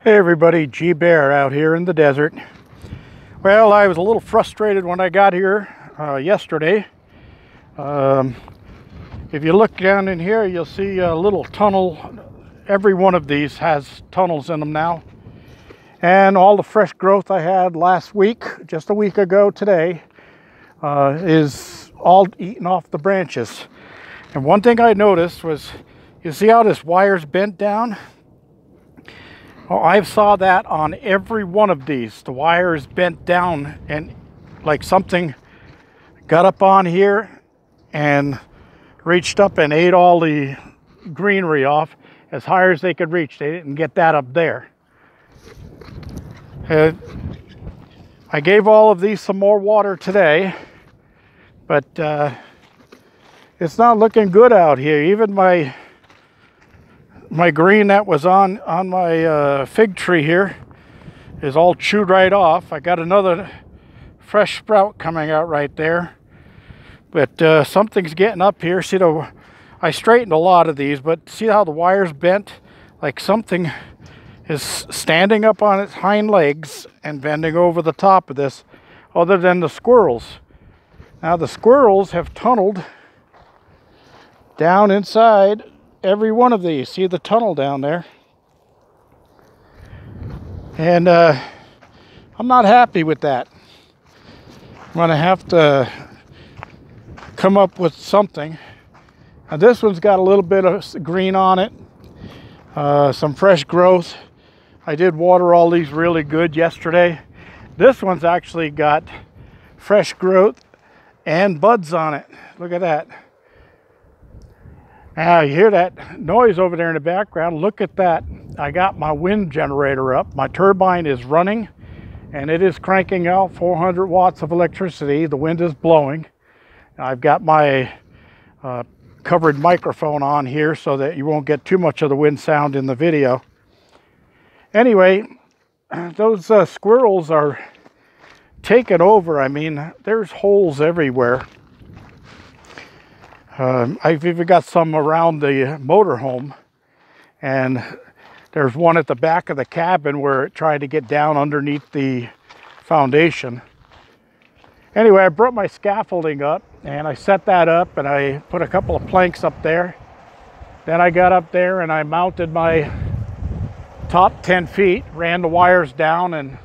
Hey everybody, G Bear out here in the desert. Well, I was a little frustrated when I got here yesterday. If you look down in here, you'll see a little tunnel. Every one of these has tunnels in them now. And all the fresh growth I had last week, just a week ago today, is all eaten off the branches. And one thing I noticed was, you see how this wire's bent down? Oh, I saw that on every one of these. The wire is bent down and like something got up on here and reached up and ate all the greenery off as high as they could reach. They didn't get that up there. I gave all of these some more water today, but it's not looking good out here. Even my green that was on my fig tree here is all chewed right off. I got another fresh sprout coming out right there, but something's getting up here. See, I straightened a lot of these, but see how the wire's bent? Like something is standing up on its hind legs and bending over the top of this, other than the squirrels. Now the squirrels have tunneled down inside every one of these. See the tunnel down there? And I'm not happy with that. I'm gonna have to come up with something. Now this one's got a little bit of green on it, some fresh growth. I did water all these really good yesterday. This one's actually got fresh growth and buds on it. Look at that. Now you hear that noise over there in the background. Look at that. I got my wind generator up. My turbine is running and it is cranking out 400 watts of electricity. The wind is blowing. I've got my covered microphone on here so that you won't get too much of the wind sound in the video. Anyway, those squirrels are taking over. I mean, there's holes everywhere. I've even got some around the motorhome, and there's one at the back of the cabin where it tried to get down underneath the foundation. Anyway, I brought my scaffolding up and I set that up and I put a couple of planks up there. Then I got up there and I mounted my top 10 feet, ran the wires down and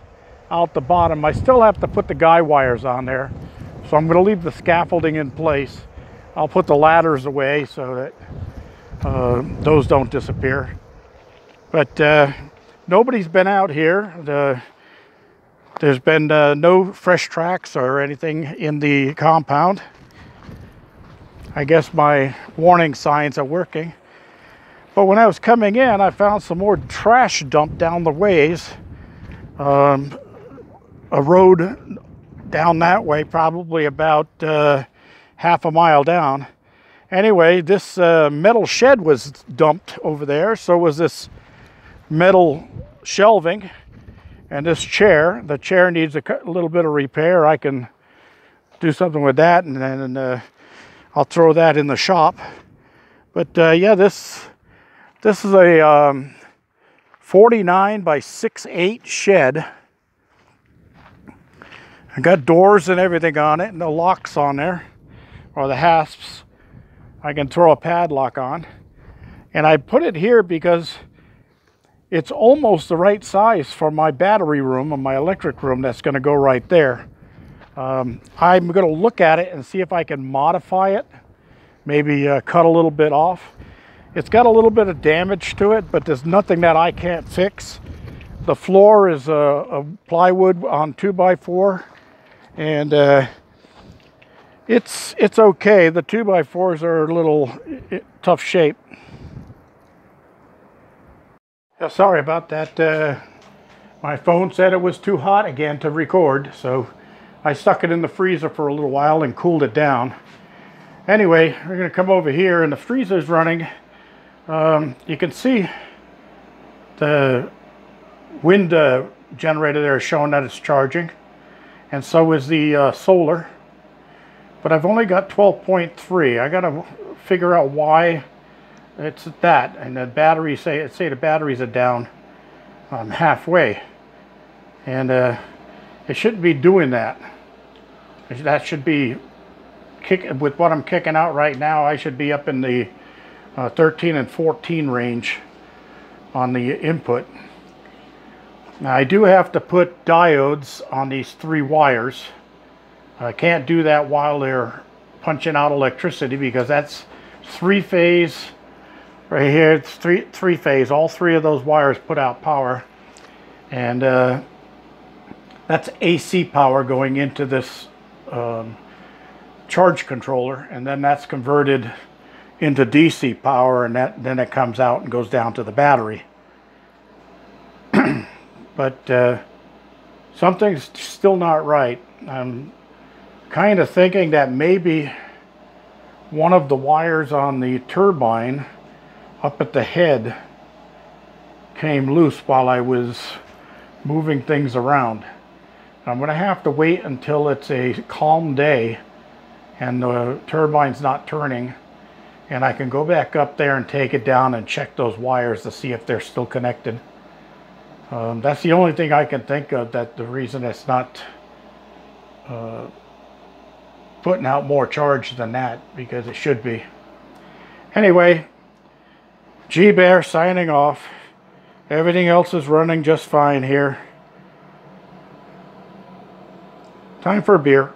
out the bottom. I still have to put the guy wires on there, so I'm going to leave the scaffolding in place. I'll put the ladders away so that those don't disappear. But nobody's been out here. There's been no fresh tracks or anything in the compound. I guess my warning signs are working. But when I was coming in, I found some more trash dumped down the ways. A road down that way, probably about half a mile down. Anyway, this metal shed was dumped over there. So was this metal shelving and this chair. The chair needs a little bit of repair. I can do something with that, and then I'll throw that in the shop. But yeah, this is a 49 by 6'8" shed. I got doors and everything on it, and the locks on there, or the hasps. I can throw a padlock on. And I put it here because it's almost the right size for my battery room and my electric room that's going to go right there. I'm going to look at it and see if I can modify it, maybe cut a little bit off. It's got a little bit of damage to it, but there's nothing that I can't fix. The floor is a plywood on 2x4, and it's okay. The 2x4s are a little tough shape. Yeah, sorry about that. My phone said it was too hot again to record, so I stuck it in the freezer for a little while and cooled it down. Anyway, we're going to come over here, and the freezer's running. You can see the wind generator there is showing that it's charging, and so is the solar. But I've only got 12.3. I got to figure out why it's that. And the batteries say the batteries are down. I'm halfway, and it shouldn't be doing that. That should be with what I'm kicking out right now. I should be up in the 13 and 14 range on the input. Now I do have to put diodes on these 3 wires. I can't do that while they're punching out electricity, because that's 3-phase right here. It's three phase. All 3 of those wires put out power, and that's AC power going into this charge controller, and then that's converted into DC power, and then it comes out and goes down to the battery. But something's still not right. I'm kind of thinking that maybe one of the wires on the turbine up at the head came loose while I was moving things around. I'm going to have to wait until it's a calm day and the turbine's not turning, and I can go back up there and take it down and check those wires to see if they're still connected. That's the only thing I can think of, that the reason it's not putting out more charge than that, because it should be. Anyway, G-Bear signing off. Everything else is running just fine here. Time for a beer.